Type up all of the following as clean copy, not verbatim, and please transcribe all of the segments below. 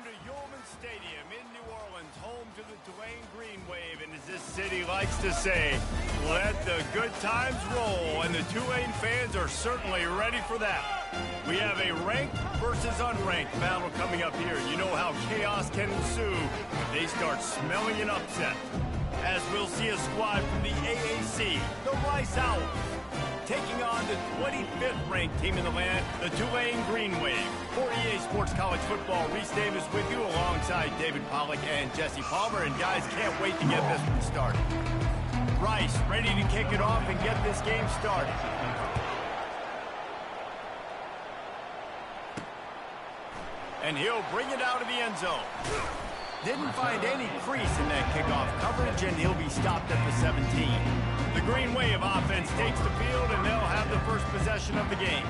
Welcome to Yulman Stadium in New Orleans, home to the Tulane Green Wave. And as this city likes to say, let the good times roll. And the Tulane fans are certainly ready for that. We have a ranked versus unranked battle coming up here. You know how chaos can ensue if they start smelling an upset. As we'll see a squad from the AAC, the Rice Owls, taking on the 25th ranked team in the land, the Tulane Green Wave. For EA Sports College Football, Reese Davis with you alongside David Pollack and Jesse Palmer. And guys, can't wait to get this one started. Rice ready to kick it off and get this game started. And he'll bring it out of the end zone. Didn't find any crease in that kickoff coverage, and he'll be stopped at the 17. The Green Wave offense takes the field, and they'll have the first possession of the game.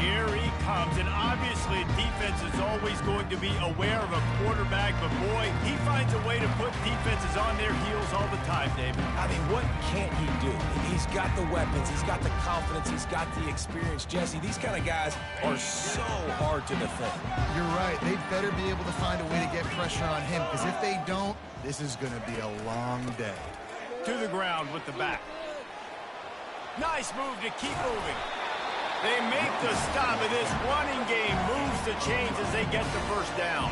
Here he comes, and obviously defense is always going to be aware of a quarterback, but boy, he finds a way to put defenses on their heels all the time, David. I mean, what can't he do? He's got the weapons, he's got the confidence, he's got the experience. Jesse, these kind of guys are so hard to defend. You're right. They better be able to find a way to get pressure on him, because if they don't, this is going to be a long day. To the ground with the back. Nice move to keep moving. They make the stop, and this running game moves the chains as they get the first down.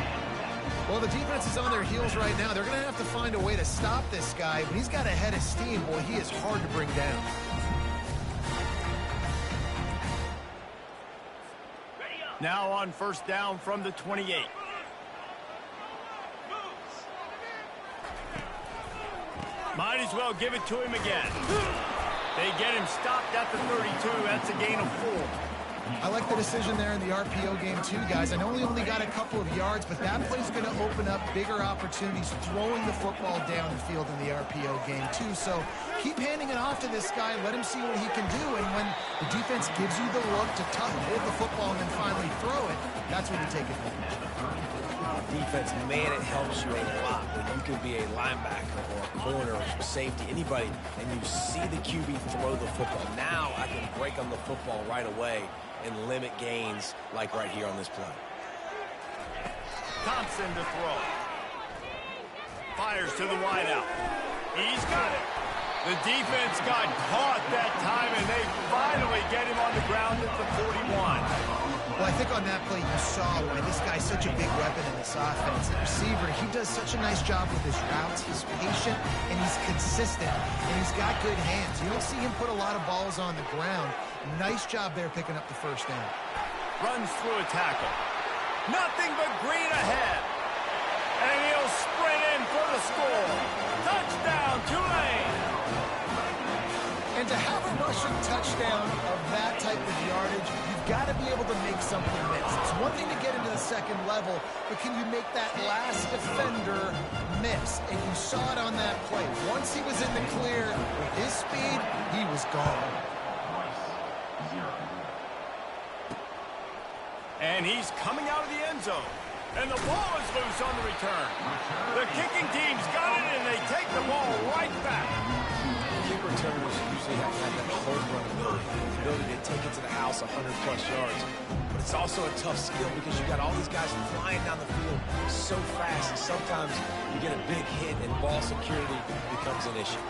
Well, the defense is on their heels right now. They're going to have to find a way to stop this guy. When he's got a head of steam, boy, he is hard to bring down. Now on first down from the 28. Might as well give it to him again. They get him stopped at the 32. That's a gain of 4. I like the decision there in the RPO game too, guys. I know he only got a couple of yards, but that play's going to open up bigger opportunities throwing the football down the field in the RPO game too. So keep handing it off to this guy. Let him see what he can do. And when the defense gives you the look to hold the football and then finally throw it, that's when you take advantage. Defense, man, it helps you a lot when you can be a linebacker or a corner or safety, anybody, and you see the QB throw the football. Now I can break on the football right away and limit gains like right here on this play. Thompson to throw. Fires to the wideout. He's got it. The defense got caught that time, and they finally get him on the ground at the 41. Well, I think on that play you saw why this guy's such a big weapon in this offense. The receiver, he does such a nice job with his routes. He's patient, and he's consistent, and he's got good hands. You don't see him put a lot of balls on the ground. Nice job there picking up the first down. Runs through a tackle. Nothing but green ahead. And he'll sprint in for the score. Touchdown, Tulane! And to have a rushing touchdown of that type of yardage, you've got to be able to make something miss. It's one thing to get into the second level, but can you make that last defender miss? And you saw it on that play. Once he was in the clear, with his speed, he was gone. And he's coming out of the end zone. And the ball is loose on the return. The kicking team's got it, and they take the ball right back. Kick returners usually have that home run ability, the ability to take it to the house 100-plus yards. But it's also a tough skill because you got all these guys flying down the field so fast, and sometimes you get a big hit and ball security becomes an issue.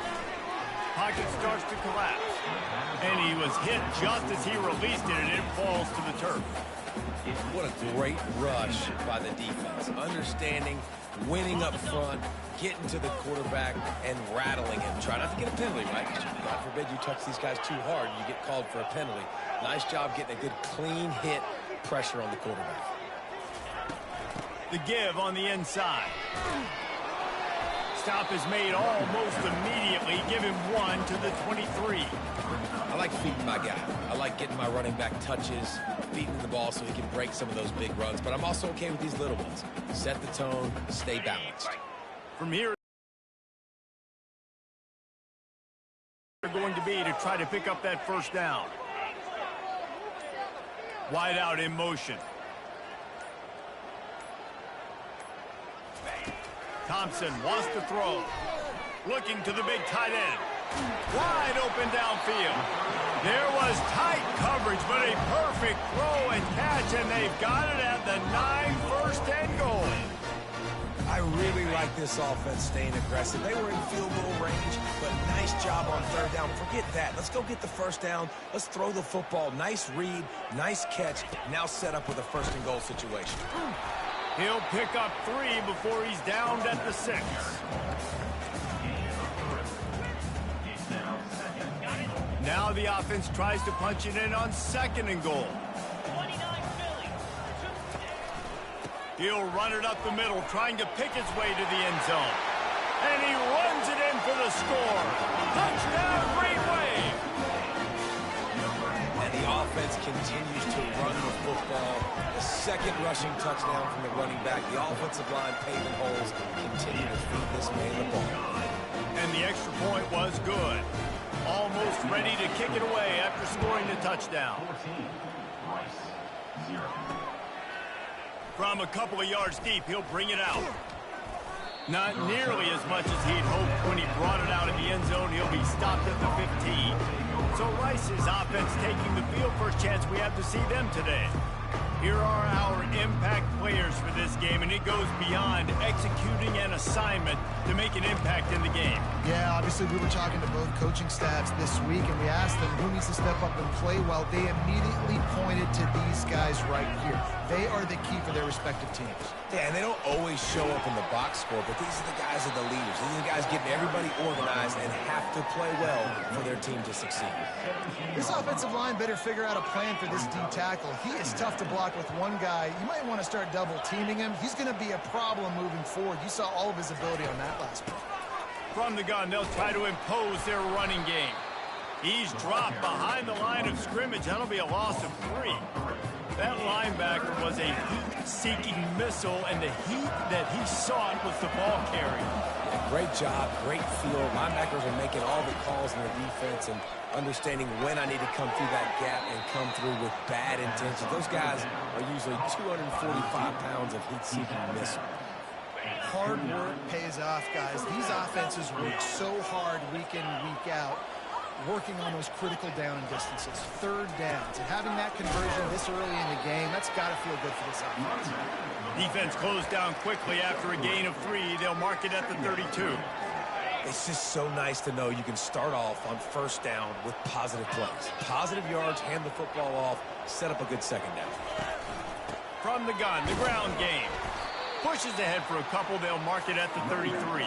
Pocket starts to collapse. And he was hit just as he released it, and it falls to the turf. What a great rush by the defense. Understanding, winning up front, getting to the quarterback, and rattling him. Try not to get a penalty, right? Because God forbid you touch these guys too hard, you get called for a penalty. Nice job getting a good clean hit, pressure on the quarterback. The give on the inside. Stop is made almost immediately. Give him 1 to the 23. I like feeding my guy. I like getting my running back touches, feeding the ball so he can break some of those big runs. But I'm also okay with these little ones. Set the tone, stay balanced. From here, they're going to be to try to pick up that first down. Wide out in motion. Thompson wants to throw. Looking to the big tight end. Wide open downfield. There was tight coverage, but a perfect throw and catch, and they've got it at the 9, first and goal. I really like this offense staying aggressive. They were in field goal range, but nice job on third down. Forget that. Let's go get the first down. Let's throw the football. Nice read, nice catch. Now set up with a first and goal situation. He'll pick up 3 before he's downed at the 6. Now the offense tries to punch it in on 2nd and goal. He'll run it up the middle, trying to pick his way to the end zone. And he runs it in for the score. Touchdown, Green Wave! And the offense continues to run the football. The second rushing touchdown from the running back. The offensive line paving holes continue to feed this man the ball. And the extra point was good. Almost ready to kick it away after scoring the touchdown. From a couple of yards deep, he'll bring it out. Not nearly as much as he'd hoped when he brought it out of the end zone. He'll be stopped at the 15. So Rice's offense taking the field. First chance we have to see them today. Here are our impact players for this game, and it goes beyond executing an assignment to make an impact in the game. Yeah, obviously we were talking to both coaching staffs this week, and we asked them who needs to step up and play well. They immediately pointed to these guys right here. They are the key for their respective teams. Yeah, and they don't always show up in the box score, but these are the guys that are the leaders. These are the guys getting everybody organized and have to play well for their team to succeed. This offensive line better figure out a plan for this D tackle. He is tough to block with one guy. You might want to start double teaming him. He's going to be a problem moving forward. You saw all of his ability on that last one. From the gun, they'll try to impose their running game. He's dropped behind the line of scrimmage. That'll be a loss of 3. That linebacker was a heat-seeking missile, and the heat that he sought was the ball carrier. Yeah, great job, great feel. Linebackers are making all the calls in their defense and understanding when I need to come through that gap and come through with bad intentions. Those guys are usually 245 pounds of heat-seeking missile. Hard work pays off, guys. These offenses work so hard week in, week out, working on those critical down distances, third downs, and having that conversion this early in the game, that's got to feel good for this offense. Defense closed down quickly after a gain of 3. They'll mark it at the 32. It's just so nice to know you can start off on first down with positive plays. Positive yards, hand the football off, set up a good second down. From the gun, the ground game. Pushes ahead for a couple. They'll mark it at the 33.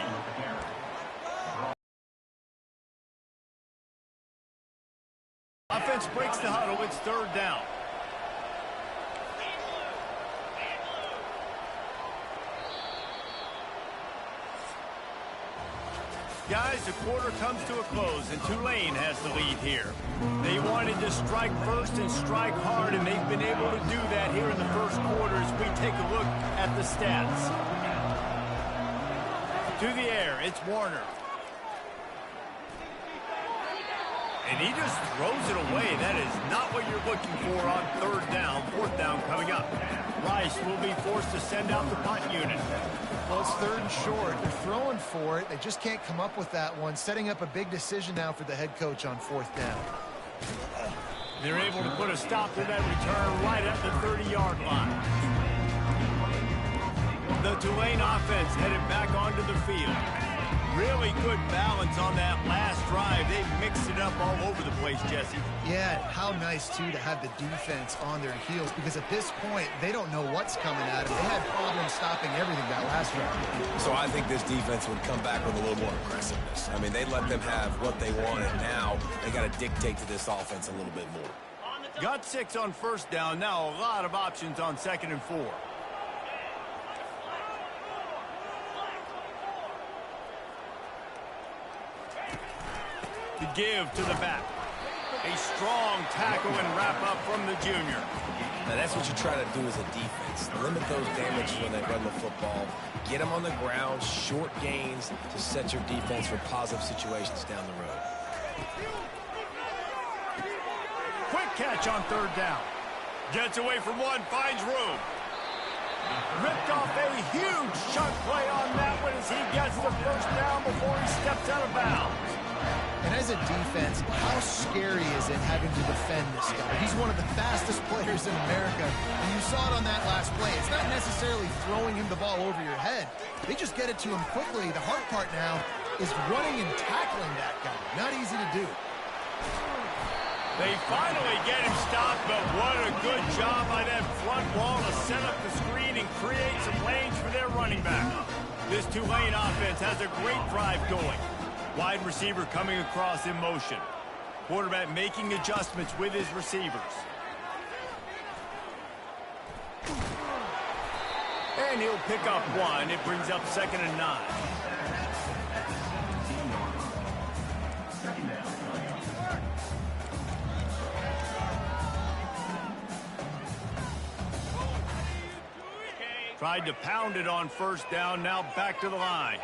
Offense breaks the huddle. It's third down. Guys, the quarter comes to a close, and Tulane has the lead here. They wanted to strike first and strike hard, and they've been able to do that here in the first quarter as we take a look at the stats. To the air, it's Warner. And he just throws it away. That is not what you're looking for on third down. Fourth down coming up. Rice will be forced to send out the punt unit. Well, it's third and short. They're throwing for it. They just can't come up with that one. Setting up a big decision now for the head coach on fourth down. They're able to put a stop to that return right at the 30-yard line. The Tulane offense headed back onto the field. Really good balance on that last drive. They mixed it up all over the place, Jesse. Yeah, how nice, too, to have the defense on their heels, because at this point, they don't know what's coming at them. They had problems stopping everything that last drive. So I think this defense would come back with a little more aggressiveness. I mean, they let them have what they wanted. Now they got to dictate to this offense a little bit more. Got 6 on first down. Now a lot of options on 2nd and 4. The give to the back. A strong tackle and wrap up from the junior. Now that's what you try to do as a defense. Limit those damages when they run the football. Get them on the ground, short gains to set your defense for positive situations down the road. Quick catch on third down. Gets away from one, finds room. Ripped off a huge chunk play on that one as he gets the first down before he steps out of bounds. And as a defense, how scary is it having to defend this guy? He's one of the fastest players in America, and you saw it on that last play. It's not necessarily throwing him the ball over your head. They just get it to him quickly. The hard part now is running and tackling that guy. Not easy to do. They finally get him stopped, but what a good job by that front wall to set up the screen and create some lanes for their running back. This Tulane offense has a great drive going. Wide receiver coming across in motion. Quarterback making adjustments with his receivers. And he'll pick up one. It brings up 2nd and 9. Tried to pound it on 1st down, now back to the line.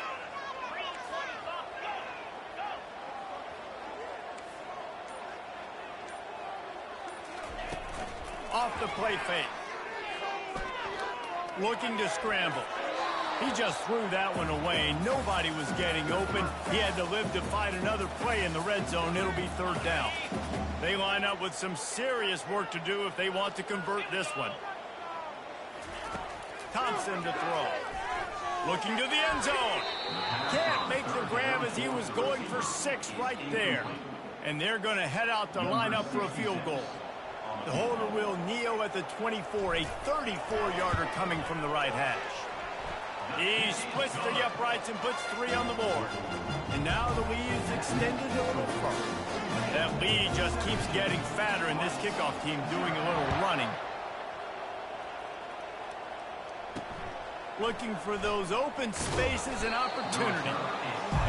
Off the play fake. Looking to scramble. He just threw that one away. Nobody was getting open. He had to live to find another play in the red zone. It'll be 3rd down. They line up with some serious work to do if they want to convert this one. Thompson to throw. Looking to the end zone. Can't make the grab as he was going for 6 right there. And they're going to head out to line up for a field goal. The holder will kneel at the 24, a 34-yarder coming from the right hash. He splits the uprights and puts 3 on the board. And now the lead is extended a little further. That lead just keeps getting fatter, and this kickoff team doing a little running. Looking for those open spaces and opportunity.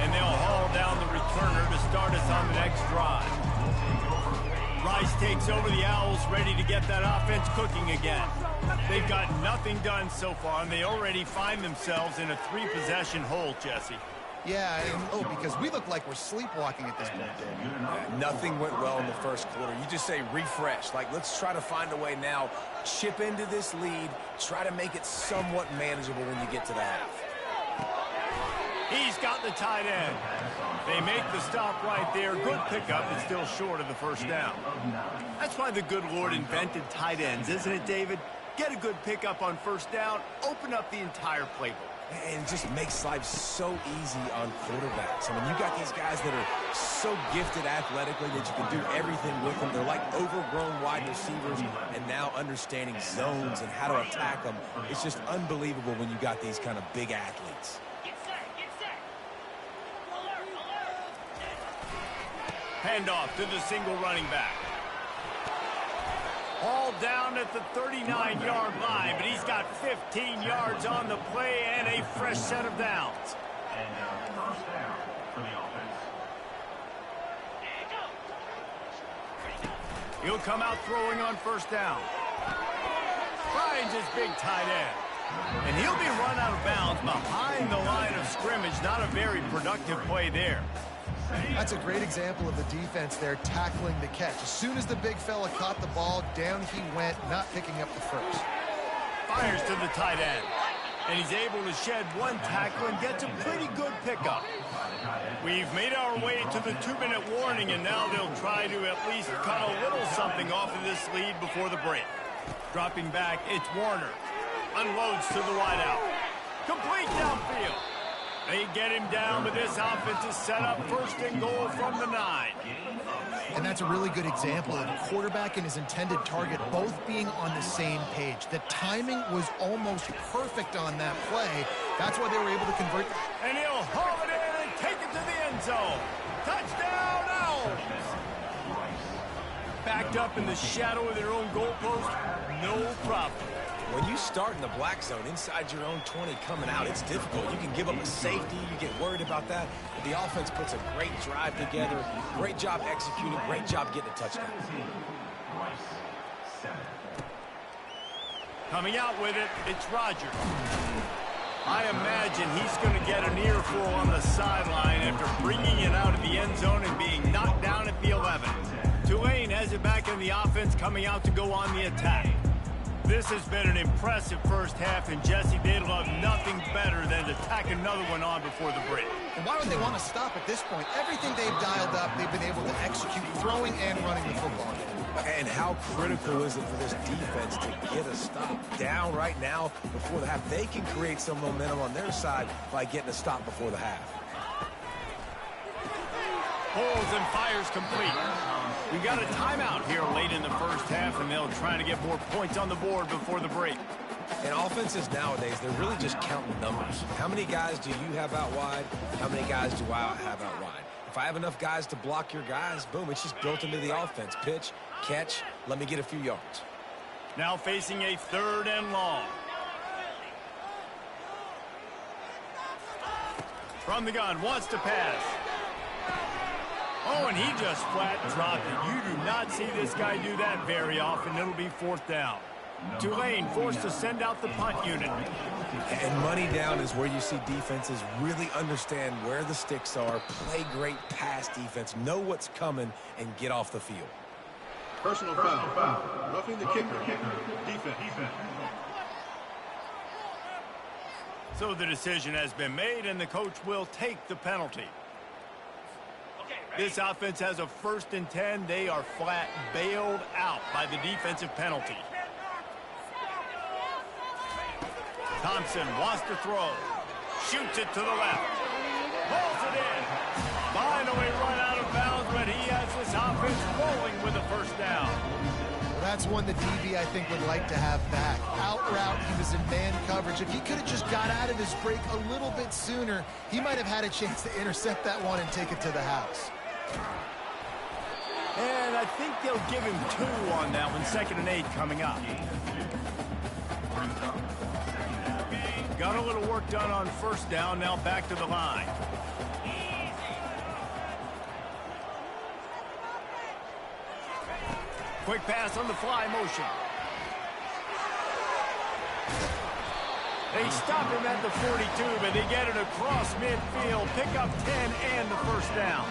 And they'll haul down the returner to start us on the next drive. Rice takes over the Owls, ready to get that offense cooking again. They've got nothing done so far, and they already find themselves in a 3-possession hole, Jesse. Yeah, because we look like we're sleepwalking at this point. Nothing went well in the 1st quarter. You just say refresh. Like, let's try to find a way now. Chip into this lead. Try to make it somewhat manageable when you get to the half. He's got the tight end. They make the stop right there. Good pickup, but still short of the 1st down. That's why the good Lord invented tight ends, isn't it, David? Get a good pickup on 1st down, open up the entire playbook. And it just makes life so easy on quarterbacks. I mean, you got these guys that are so gifted athletically that you can do everything with them. They're like overgrown wide receivers, and now understanding zones and how to attack them. It's just unbelievable when you got these kind of big athletes. Handoff to the single running back. All down at the 39-yard line, but he's got 15 yards on the play and a fresh set of downs. And first down for the offense. He'll come out throwing on 1st down. Finds his big tight end. And he'll be run out of bounds behind the line of scrimmage. Not a very productive play there. That's a great example of the defense there tackling the catch. As soon as the big fella caught the ball, down he went, not picking up the 1st. Fires to the tight end. And he's able to shed 1 tackle and gets a pretty good pickup. We've made our way to the 2-minute warning, and now they'll try to at least cut a little something off of this lead before the break. Dropping back, it's Warner. Unloads to the wideout. Complete downfield. They get him down, but this offense is set up 1st and goal from the 9. And that's a really good example of the quarterback and his intended target both being on the same page. The timing was almost perfect on that play. That's why they were able to convert. And he'll haul it in and take it to the end zone. Touchdown, Owls! Backed up in the shadow of their own goalpost, no problem. When you start in the black zone inside your own 20 coming out, it's difficult. You can give up a safety. You get worried about that. But the offense puts a great drive together. Great job executing. Great job getting a touchdown. Coming out with it, it's Rogers. I imagine he's going to get an earful on the sideline after bringing it out of the end zone and being knocked down at the 11. Tulane has it back in the offense, coming out to go on the attack. This has been an impressive first half, and Jesse, they'd love nothing better than to tack another one on before the break. And why would they want to stop at this point? Everything they've dialed up, they've been able to execute, throwing and running the football. And how critical is it for this defense to get a stop down right now before the half? They can create some momentum on their side by getting a stop before the half. Pulls and fires complete. We got a timeout here late in the first half, and they'll try to get more points on the board before the break. And offenses nowadays, they're really just counting numbers. How many guys do you have out wide? How many guys do I have out wide? If I have enough guys to block your guys, boom, it's just built into the offense. Pitch, catch, let me get a few yards. Now facing a 3rd and long. From the gun, wants to pass. Oh, and he just flat dropped it. You do not see this guy do that very often. It'll be 4th down. Tulane forced to send out the punt unit. And money down is where you see defenses really understand where the sticks are, play great pass defense, know what's coming, and get off the field. Personal foul. Roughing the kicker. Defense. So the decision has been made, and the coach will take the penalty. This offense has a 1st and 10. They are flat bailed out by the defensive penalty. Thompson wants to throw. Shoots it to the left. Pulls it in. Finally run out of bounds, but he has this offense rolling with a 1st down. Well, that's one the DB, I think, would like to have back. Out route, he was in man coverage. If he could have just got out of his break a little bit sooner, he might have had a chance to intercept that one and take it to the house. And I think they'll give him 2 on that one. 2nd and 8 coming up. Got a little work done on 1st down. Now back to the line. Quick pass on the fly motion. They stop him at the 42, but they get it across midfield. Pick up 10 and the 1st down.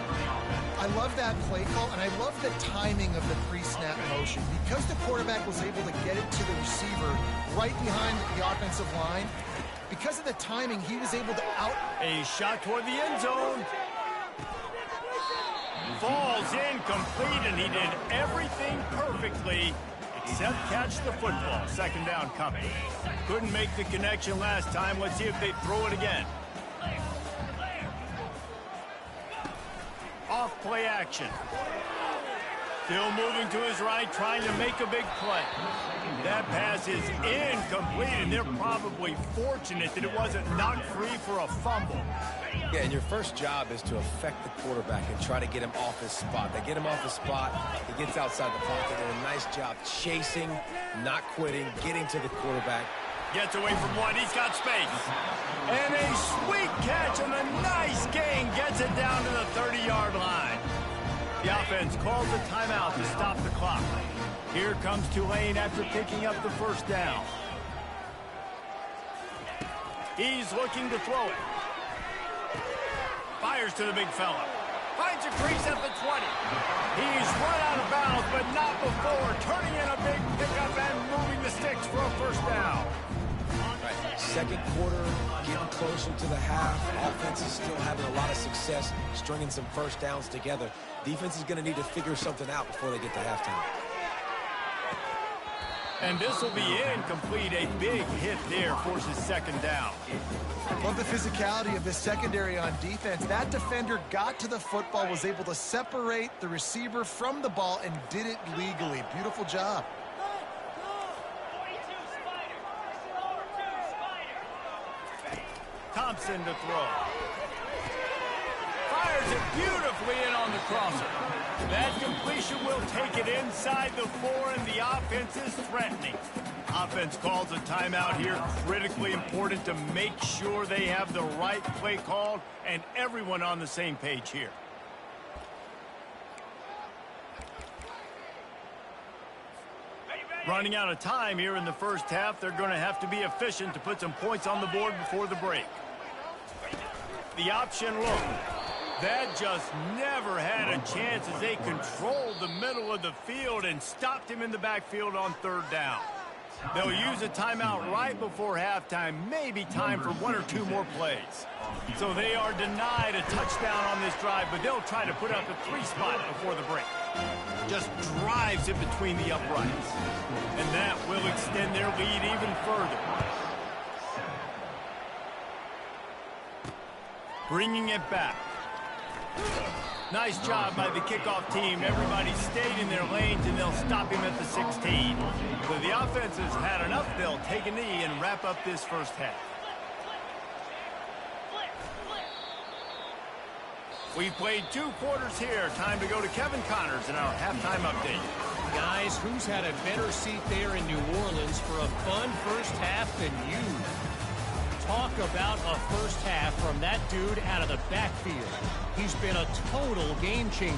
I love that play call, and I love the timing of the pre-snap motion. Because the quarterback was able to get it to the receiver right behind the offensive line, because of the timing, he was able to A shot toward the end zone. Falls incomplete, and he did everything perfectly except catch the football. 2nd down coming. Couldn't make the connection last time. Let's see if they throw it again. Off play action. Still moving to his right, trying to make a big play. That pass is incomplete, and they're probably fortunate that it wasn't knocked free for a fumble. Yeah, and your first job is to affect the quarterback and try to get him off his spot. They get him off his spot, he gets outside the pocket. They do a nice job chasing, not quitting, getting to the quarterback. Gets away from one, he's got space. And a sweet catch and a nice gain gets it down to the 30-yard line. The offense calls a timeout to stop the clock. Here comes Tulane after picking up the 1st down. He's looking to throw it. Fires to the big fella. Finds a crease at the 20. He's run out of bounds, but not before turning in a big pickup and moving the sticks for a 1st down. Right. 2nd quarter, getting closer to the half. Offense is still having a lot of success stringing some 1st downs together. Defense is going to need to figure something out before they get to halftime. And this will be incomplete. A big hit there forces 2nd down. Love the physicality of this secondary on defense. That defender got to the football, was able to separate the receiver from the ball, and did it legally. Beautiful job. Thompson to throw. Fires it beautifully in on the crosser. That completion will take it inside the 4, and the offense is threatening. Offense calls a timeout here. Critically important to make sure they have the right play called and everyone on the same page here. Running out of time here in the first half. They're going to have to be efficient to put some points on the board before the break. The option look. That just never had a chance as they controlled the middle of the field and stopped him in the backfield on 3rd down. They'll use a timeout right before halftime, maybe time for 1 or 2 more plays. So they are denied a touchdown on this drive, but they'll try to put up a 3-spot before the break. Just drives it between the uprights. And that will extend their lead even further. Bringing it back. Nice job by the kickoff team. Everybody stayed in their lanes, and they'll stop him at the 16. So the offense has had enough. They'll take a knee and wrap up this first half. We've played 2 quarters here. Time to go to Kevin Connors in our halftime update. Guys, who's had a better seat there in New Orleans for a fun first half than you? Talk about a first half from that dude out of the backfield. He's been a total game changer.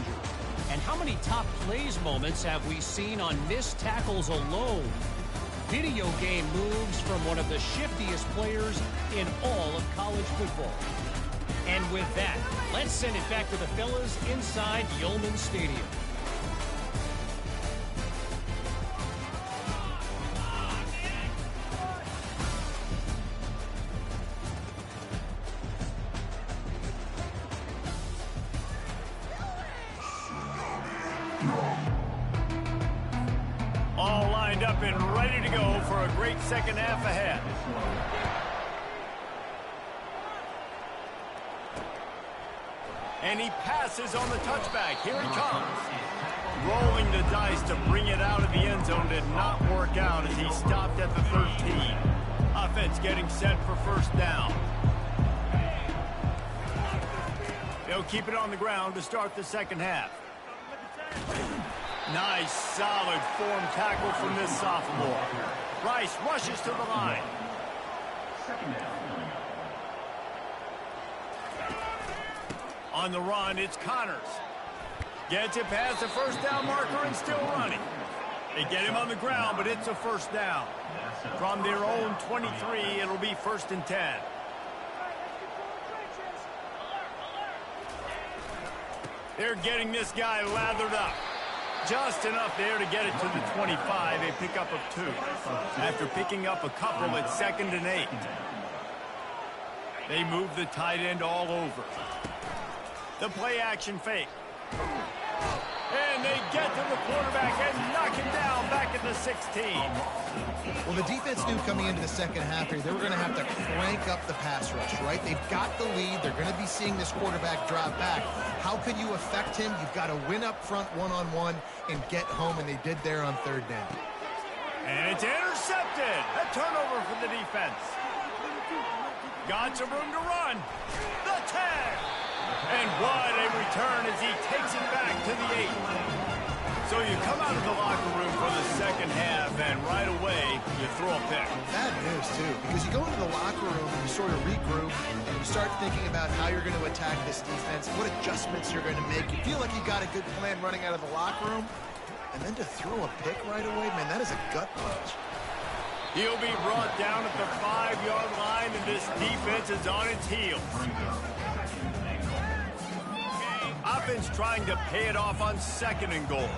And how many top plays moments have we seen on missed tackles alone? Video game moves from one of the shiftiest players in all of college football. And with that, let's send it back to the fellas inside Yulman Stadium. All lined up and ready to go for a great second half ahead. And he passes on the touchback. Here he comes. Rolling the dice to bring it out of the end zone did not work out as he stopped at the 13. Offense getting set for first down. They'll keep it on the ground to start the second half. Nice, solid form tackle from this sophomore. Rice rushes to the line. On the run, it's Connors. Gets it past the first down marker and still running. They get him on the ground, but it's a first down. From their own 23, it'll be 1st and 10. They're getting this guy lathered up. Just enough there to get it to the 25. A pickup of 2. After picking up a couple, it's 2nd and 8. They move the tight end all over. The play action fake. And they get to the quarterback and knock him down back at the 16. Well, the defense knew coming into the second half here, they were going to have to crank up the pass rush, right? They've got the lead. They're going to be seeing this quarterback drop back. How can you affect him? You've got to win up front one-on-one and get home, and they did there on 3rd down. And it's intercepted. A turnover for the defense. Got some room to run. The 10. And what a return as he takes it back to the 8. So you come out of the locker room for the second half, and right away, you throw a pick. Bad news, too, because you go into the locker room and you sort of regroup, and you start thinking about how you're going to attack this defense, what adjustments you're going to make. You feel like you got a good plan running out of the locker room, and then to throw a pick right away, man, that is a gut punch. He'll be brought down at the 5-yard line, and this defense is on its heels. Offense trying to pay it off on 2nd and goal.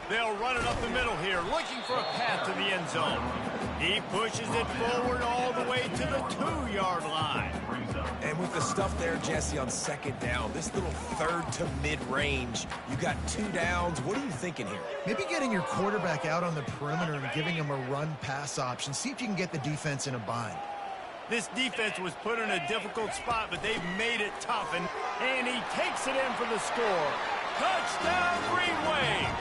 They'll run it up the middle here, looking for a path to the end zone. He pushes it forward all the way to the 2-yard line. And with the stuff there, Jesse, on 2nd down, this little 3rd to mid-range, you got 2 downs. What are you thinking here? Maybe getting your quarterback out on the perimeter and giving him a run-pass option. See if you can get the defense in a bind. This defense was put in a difficult spot, but they've made it tough, and he takes it in for the score. Touchdown, Green Wave!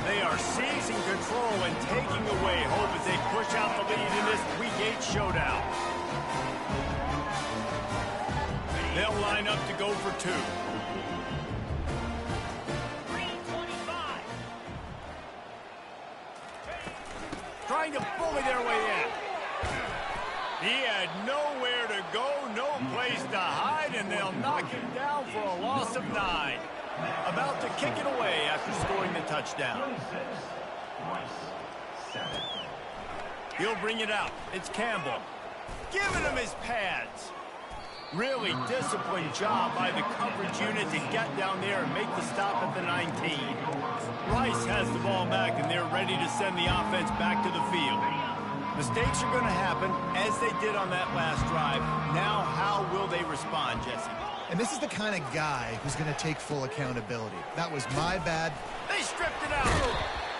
They are seizing control and taking away hope as they push out the lead in this Week 8 showdown. They'll line up to go for 2. Trying to bully their way in. He had nowhere to go, no place to hide, and they'll knock him down for a loss of 9. About to kick it away after scoring the touchdown. He'll bring it out. It's Campbell. Giving him his pads. Really disciplined job by the coverage unit to get down there and make the stop at the 19. Rice has the ball back, and they're ready to send the offense back to the field. Mistakes are going to happen, as they did on that last drive. Now, how will they respond, Jesse? And this is the kind of guy who's going to take full accountability. That was my bad. They stripped it out.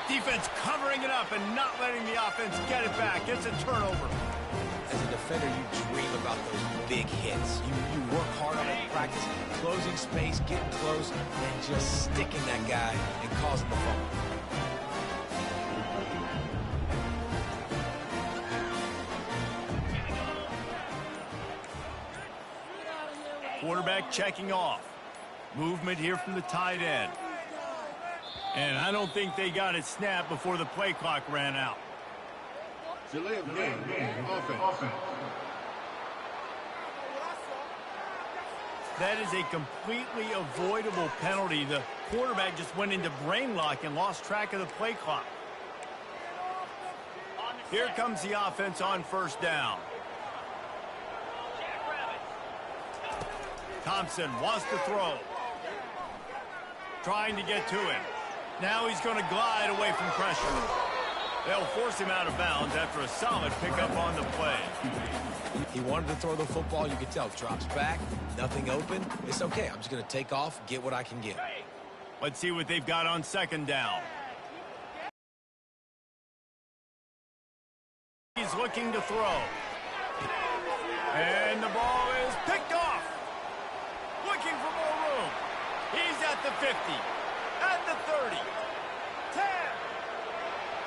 Defense covering it up and not letting the offense get it back. It's a turnover. As a defender, you dream about those big hits. You work hard on it in practice, closing space, getting close, and just sticking that guy and causing the fumble. Quarterback checking off. Movement here from the tight end. And I don't think they got it snapped before the play clock ran out. Delay of game. Offense. That is a completely avoidable penalty. The quarterback just went into brain lock and lost track of the play clock. Here comes the offense on first down. Thompson wants to throw. Trying to get to him. Now he's going to glide away from pressure. They'll force him out of bounds after a solid pickup on the play. He wanted to throw the football. You could tell. Drops back. Nothing open. It's okay. I'm just going to take off, get what I can get. Let's see what they've got on second down. He's looking to throw. And the ball is picked off. Looking for more room. He's at the 50, at the 30, 10.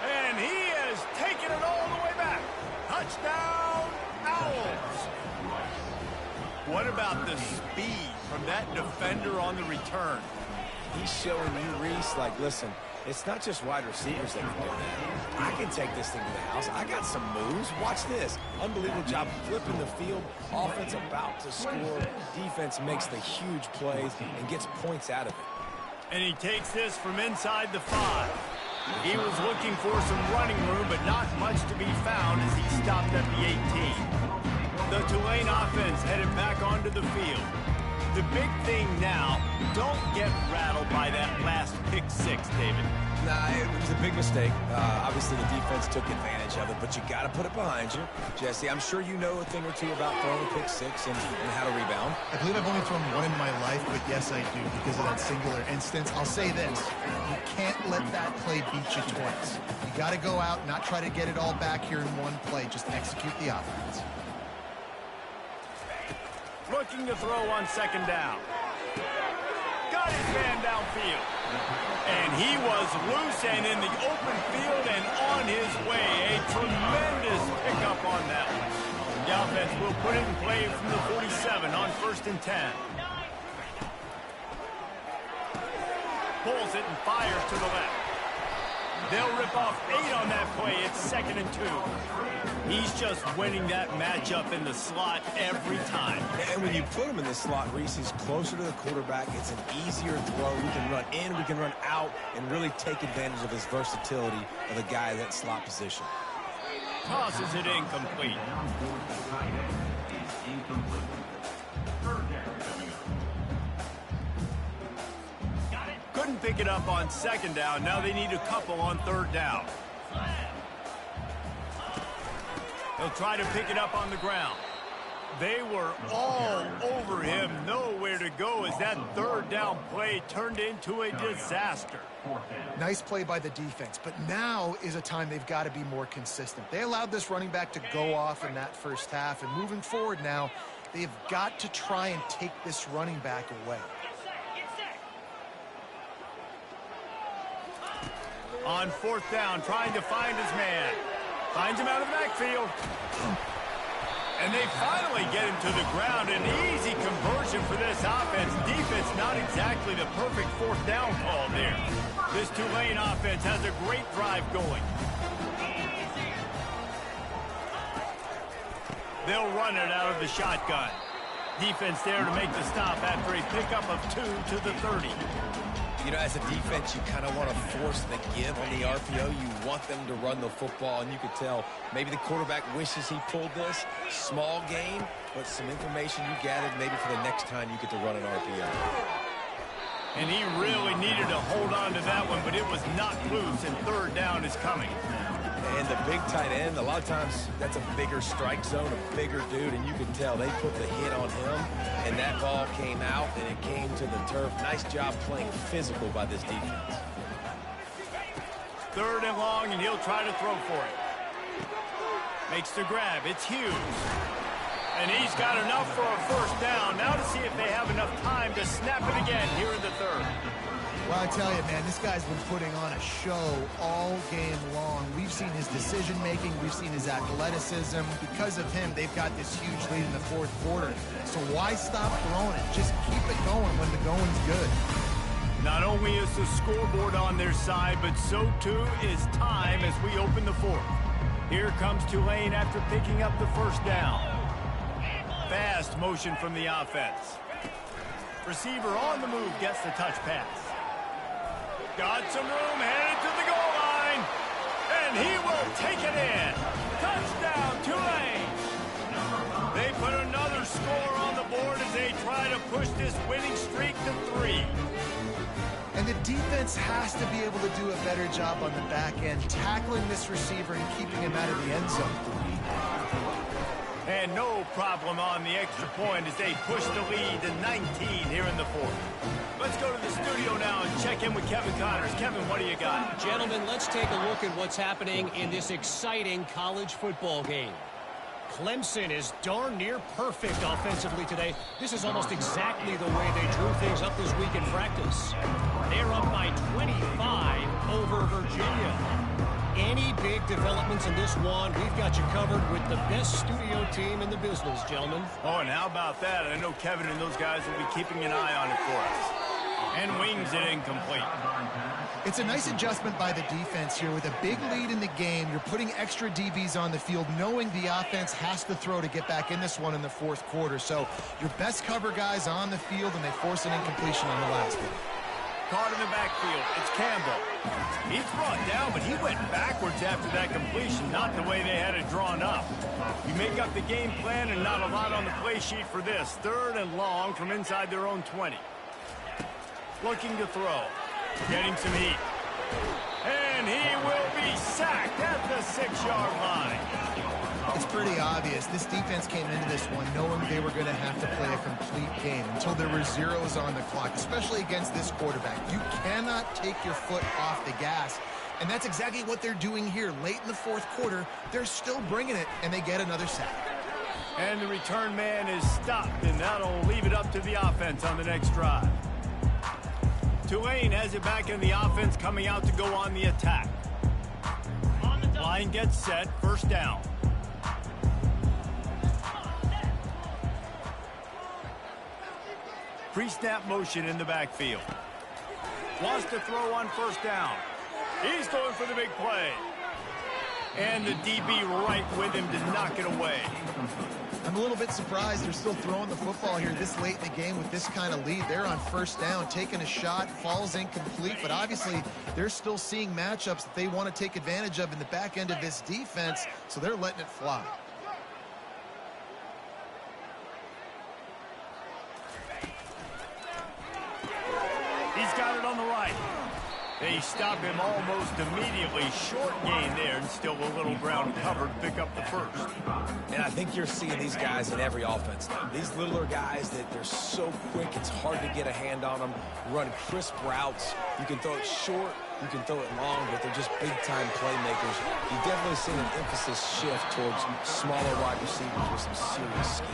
And he has taken it all the way back. Touchdown, Owls. What about the speed from that defender on the return? He's showing you, Reese, like, listen, it's not just wide receivers that can do that. I can take this thing to the house. I got some moves. Watch this. Unbelievable job flipping the field. Offense about to score. Defense makes the huge plays and gets points out of it. And he takes this from inside the 5. He was looking for some running room, but not much to be found as he stopped at the 18. The Tulane offense headed back onto the field. The big thing now, don't get rattled by that last pick-6, David. Nah, it was a big mistake. Obviously, the defense took advantage of it, but you got to put it behind you. Jesse, I'm sure you know a thing or two about throwing a pick-6 and how to rebound. I believe I've only thrown one in my life, but yes, I do because of that singular instance. I'll say this. You can't let that play beat you twice. You got to go out, not try to get it all back here in one play. Just execute the offense. Looking to throw on second down. Got his man downfield. And he was loose and in the open field and on his way. A tremendous pickup on that one. The offense will put it in play from the 47 on 1st and 10. Pulls it and fires to the left. They'll rip off 8 on that play. It's 2nd and 2. He's just winning that matchup in the slot every time. And when you put him in the slot, Reese, he's closer to the quarterback. It's an easier throw. We can run in, we can run out, and really take advantage of his versatility of the guy in that slot position. Tosses it incomplete. Couldn't pick it up on second down. Now they need a couple on third down. They'll try to pick it up on the ground. They were all over him. Nowhere to go as that third down play turned into a disaster. Nice play by the defense, but now is a time they've got to be more consistent. They allowed this running back to go off in that first half, and moving forward now, they've got to try and take this running back away. On 4th down, trying to find his man. Finds him out of the backfield. And they finally get him to the ground. An easy conversion for this offense. Defense, not exactly the perfect 4th down call there. This Tulane offense has a great drive going. They'll run it out of the shotgun. Defense there to make the stop after a pickup of 2 to the 30. You know, as a defense, you kind of want to force the give on the RPO. You want them to run the football, and you could tell maybe the quarterback wishes he pulled this. Small gain, but some information you gathered maybe for the next time you get to run an RPO. And he really needed to hold on to that one, but it was knocked loose, and third down is coming. And the big tight end, a lot of times that's a bigger strike zone, a bigger dude, and you can tell they put the hit on him, and that ball came out, and it came to the turf. Nice job playing physical by this defense. Third and long, and he'll try to throw for it. Makes the grab. It's Hughes. And he's got enough for a first down. Now to see if they have enough time to snap it again here in the third. Well, I tell you, man, this guy's been putting on a show all game long. We've seen his decision-making. We've seen his athleticism. Because of him, they've got this huge lead in the fourth quarter. So why stop throwing it? Just keep it going when the going's good. Not only is the scoreboard on their side, but so too is time as we open the fourth. Here comes Tulane after picking up the first down. Fast motion from the offense. Receiver on the move gets the touch pass. Got some room, headed to the goal line. And he will take it in. Touchdown, Tulane. They put another score on the board as they try to push this winning streak to 3. And the defense has to be able to do a better job on the back end, tackling this receiver and keeping him out of the end zone. And no problem on the extra point as they push the lead to 19 here in the fourth. Let's go to the studio now and check in with Kevin Connors. Kevin, what do you got? Gentlemen, let's take a look at what's happening in this exciting college football game. Clemson is darn near perfect offensively today. This is almost exactly the way they drew things up this week in practice. They're up by 25 over Virginia. Any big developments in this one, we've got you covered with the best studio team in the business, gentlemen. Oh, and how about that? I know Kevin and those guys will be keeping an eye on it for us. And wings it incomplete. It's a nice adjustment by the defense here. With a big lead in the game, you're putting extra DBs on the field, knowing the offense has to throw to get back in this one in the fourth quarter. So your best cover guys on the field, and they force an incompletion on the last one. Caught in the backfield. It's Campbell. He's brought down, but he went backwards after that completion, not the way they had it drawn up. You make up the game plan and not a lot on the play sheet for this. Third and long from inside their own 20. Looking to throw. Getting some heat. And he will be sacked at the 6-yard line. It's pretty obvious. This defense came into this one knowing they were going to have to play a complete game until there were zeros on the clock, especially against this quarterback. You cannot take your foot off the gas, and that's exactly what they're doing here. Late in the fourth quarter, they're still bringing it, and they get another sack. And the return man is stopped, and that'll leave it up to the offense on the next drive. Tulane has it back in the offense, coming out to go on the attack. Line gets set, first down. Pre-snap motion in the backfield. Wants to throw on first down. He's going for the big play. And the DB right with him to knock it away. I'm a little bit surprised they're still throwing the football here this late in the game with this kind of lead. They're on first down, taking a shot, falls incomplete, but obviously they're still seeing matchups that they want to take advantage of in the back end of this defense, so they're letting it fly. He's got it on the right. They stop him almost immediately. Short gain there, and still a little ground covered. Pick up the first. And I think you're seeing these guys in every offense now. These littler guys that they're so quick, it's hard to get a hand on them. Run crisp routes. You can throw it short, you can throw it long, but they're just big-time playmakers. You've definitely seen an emphasis shift towards smaller wide receivers with some serious skill.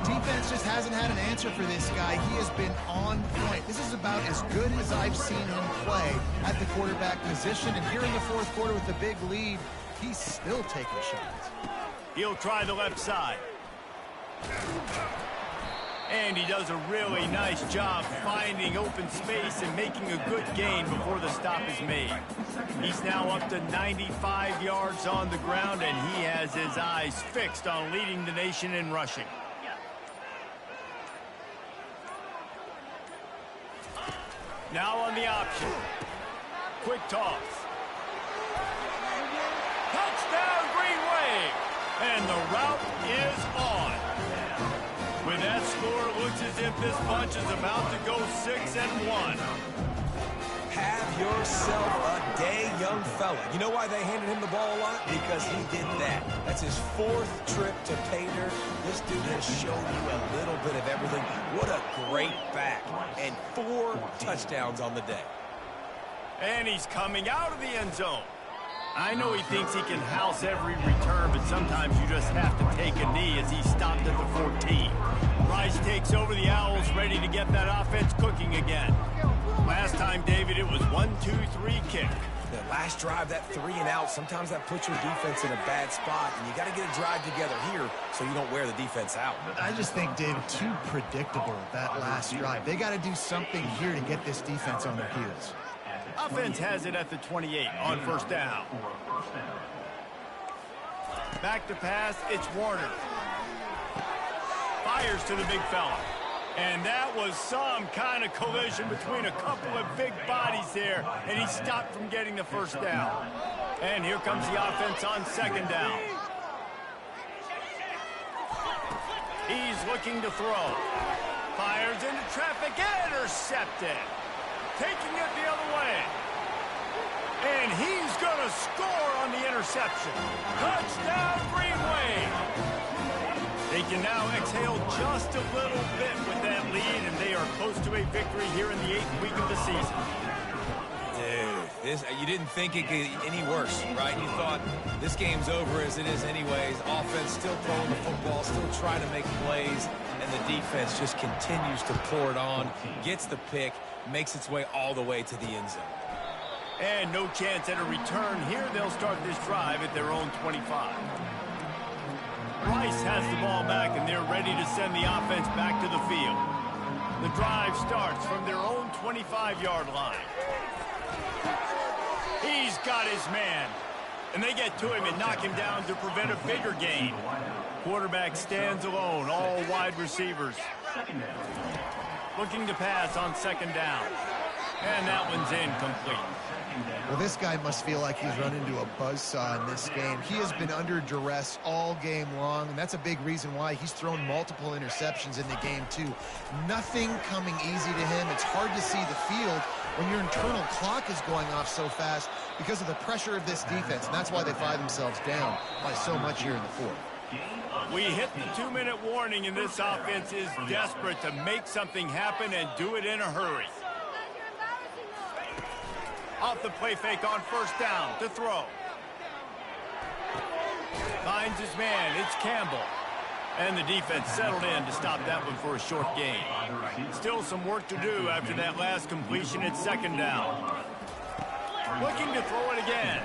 Defense just hasn't had an answer for this guy. He has been on point. This is about as good as I've seen him play at the quarterback position. And here in the fourth quarter with the big lead, he's still taking shots. He'll try the left side. And he does a really nice job finding open space and making a good gain before the stop is made. He's now up to 95 yards on the ground, and he has his eyes fixed on leading the nation in rushing. Now on the option. Quick toss. Touchdown, Green Wave. And the route is on. With that score, it looks as if this bunch is about to go 6-1. Have yourself a day, young fella. You know why they handed him the ball a lot? Because he did that. That's his 4th trip to pay dirt. This dude has shown you a little bit of everything. What a great back. And 4 touchdowns on the day. And he's coming out of the end zone. I know he thinks he can house every return, but sometimes you just have to take a knee as he stopped at the 14. Rice takes over the Owls, ready to get that offense cooking again. Last time, David, it was 1-2-3 kick. The last drive, that 3 and out, sometimes that puts your defense in a bad spot, and you got to get a drive together here so you don't wear the defense out. I just think, David, too predictable, that last drive. They got to do something here to get this defense on their heels. Offense has it at the 28 on first down. Back to pass, it's Warner. Fires to the big fella. And that was some kind of collision between a couple of big bodies there, and he stopped from getting the first down. And here comes the offense on second down. He's looking to throw. Fires into traffic, intercepted. Taking it the other way. And he's going to score on the interception. Touchdown, Green Wave. They can now exhale just a little bit with that lead, and they are close to a victory here in the 8th week of the season. Dude, you didn't think it could get any worse, right? You thought this game's over as it is anyways. Offense still throwing the football, still trying to make plays, and the defense just continues to pour it on, gets the pick, makes its way all the way to the end zone. And no chance at a return here. They'll start this drive at their own 25. Rice has the ball back, and they're ready to send the offense back to the field. The drive starts from their own 25-yard line. He's got his man. And they get to him and knock him down to prevent a bigger gain. Quarterback stands alone, all wide receivers. Looking to pass on second down. And that one's incomplete. Well, this guy must feel like he's run into a buzzsaw in this game. He has been under duress all game long, and that's a big reason why he's thrown multiple interceptions in the game, too. Nothing coming easy to him. It's hard to see the field when your internal clock is going off so fast because of the pressure of this defense, and that's why they find themselves down by so much here in the 4th. We hit the 2-minute warning, and this offense is desperate to make something happen and do it in a hurry. Off the play fake on first down to throw. Finds his man. It's Campbell. And the defense settled in to stop that one for a short gain. Still some work to do after that last completion at second down. Looking to throw it again.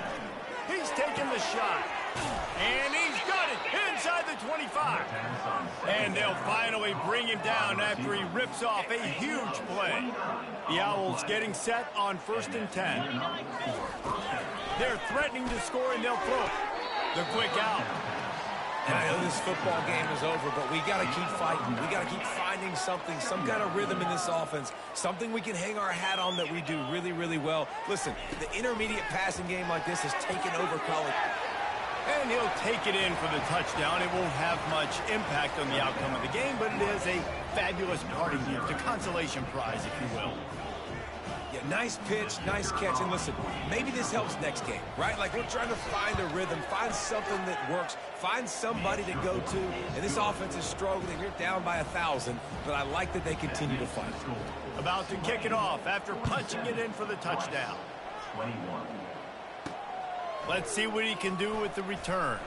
He's taking the shot. And he's got it inside the 25. And they'll finally bring him down after he rips off a huge play. The Owls getting set on 1st and 10. They're threatening to score, and they'll throw it. The quick out. And I know this football game is over, but we got to keep fighting. We got to keep finding something, some kind of rhythm in this offense, something we can hang our hat on that we do really, really well. Listen, the intermediate passing game like this has taken over college. And he'll take it in for the touchdown. It won't have much impact on the outcome of the game, but it is a fabulous parting gift, a consolation prize, if you will. Yeah, nice pitch, nice catch. And listen, maybe this helps next game, right? Like we're trying to find a rhythm, find something that works, find somebody to go to. And this offense is struggling. You're down by 1,000, but I like that they continue to fight. About to kick it off after punching it in for the touchdown. 21. Let's see what he can do with the return.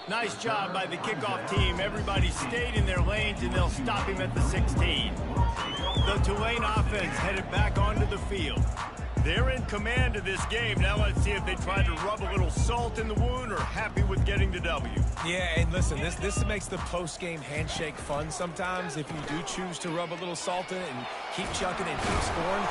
Nice job by the kickoff team. Everybody stayed in their lanes, and they'll stop him at the 16. The Tulane offense headed back onto the field. They're in command of this game. Now let's see if they try to rub a little salt in the wound or happy with getting the W. Yeah, and listen, this makes the post-game handshake fun sometimes. If you do choose to rub a little salt in it and keep chucking and keep scoring,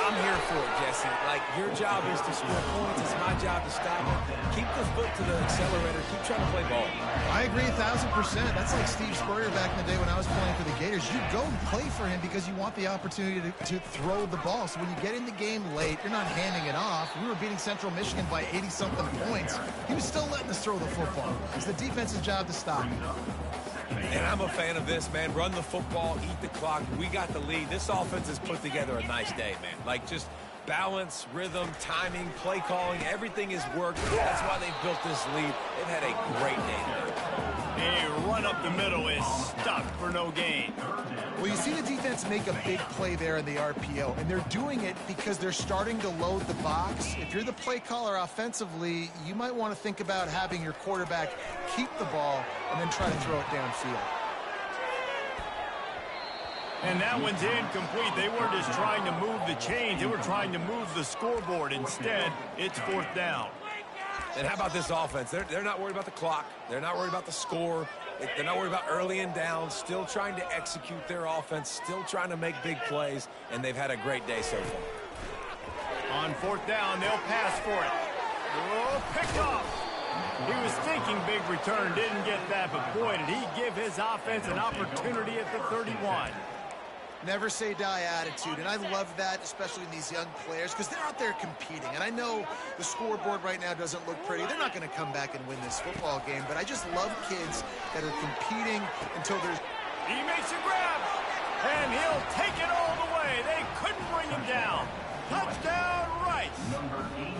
I'm here for it, Jesse. Like, your job is to score points. It's my job to stop it. Keep the foot to the accelerator. Keep trying to play ball. I agree 1,000%. That's like Steve Spurrier back in the day when I was playing for the Gators. You go and play for him because you want the opportunity to throw the ball. So when you get in the game late, you're not handing it off. We were beating Central Michigan by 80-something points. He was still letting us throw the football. It's the defense's job to stop it. And I'm a fan of this, man. Run the football, eat the clock. We got the lead. This offense has put together a nice day, man. Like, just balance, rhythm, timing, play calling, everything has worked. That's why they've built this lead. They've had a great day today. A run up the middle is stuck for no gain. Well, you see the defense make a big play there in the RPO, and they're doing it because they're starting to load the box. If you're the play caller offensively, you might want to think about having your quarterback keep the ball and then try to throw it downfield. And that one's incomplete. They weren't just trying to move the chains. They were trying to move the scoreboard. Instead, it's 4th down. And how about this offense? They're not worried about the clock. They're not worried about the score. They're not worried about early and down. Still trying to execute their offense. Still trying to make big plays. And they've had a great day so far. On 4th down, they'll pass for it. Oh, picked off. He was thinking big return. Didn't get that, but boy, did he give his offense an opportunity at the 31. Never say die attitude, and I love that, especially in these young players, because they're out there competing. And I know the scoreboard right now doesn't look pretty. They're not going to come back and win this football game, but I just love kids that are competing until there's... He makes a grab, and he'll take it all the way. They couldn't bring him down. Touchdown, Rice. Number 81.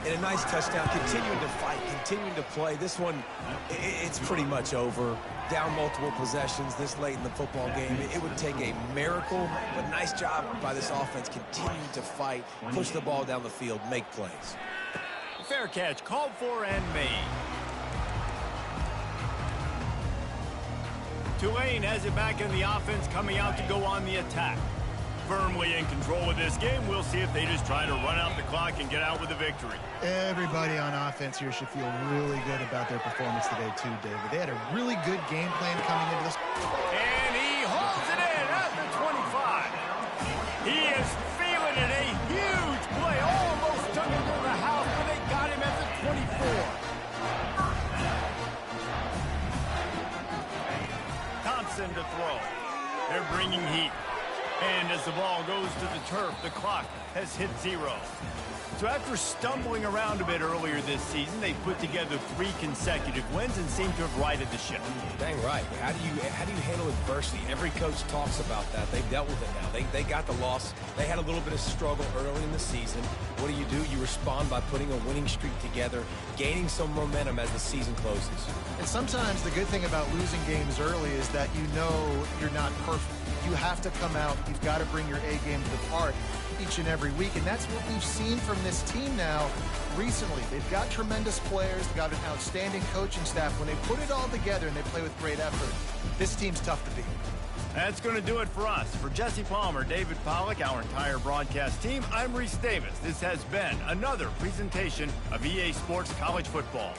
And a nice touchdown, continuing to fight, continuing to play. This one, it's pretty much over. Down multiple possessions this late in the football game. It would take a miracle, but nice job by this offense continuing to fight, push the ball down the field, make plays. Fair catch, called for and made. Tulane has it back in the offense, coming out to go on the attack. Firmly in control of this game. We'll see if they just try to run out the clock and get out with a victory. Everybody on offense here should feel really good about their performance today, too, David. They had a really good game plan coming into this. And he holds it in at the 25. He is feeling it. A huge play. Almost took him to the house, but they got him at the 24. Thompson to throw. They're bringing heat. And as the ball goes to the turf, the clock has hit 0. So after stumbling around a bit earlier this season, they put together 3 consecutive wins and seem to have righted the ship. Dang right. How do you handle adversity? Every coach talks about that. They've dealt with it now. They got the loss. They had a little bit of struggle early in the season. What do? You respond by putting a winning streak together, gaining some momentum as the season closes. And sometimes the good thing about losing games early is that you know you're not perfect. You have to come out. You've got to bring your A game to the part each and every week. And that's what we've seen from this team now recently. They've got tremendous players. They've got an outstanding coaching staff. When they put it all together and they play with great effort, this team's tough to beat. That's going to do it for us. For Jesse Palmer, David Pollack, our entire broadcast team, I'm Reese Davis. This has been another presentation of EA Sports College Football.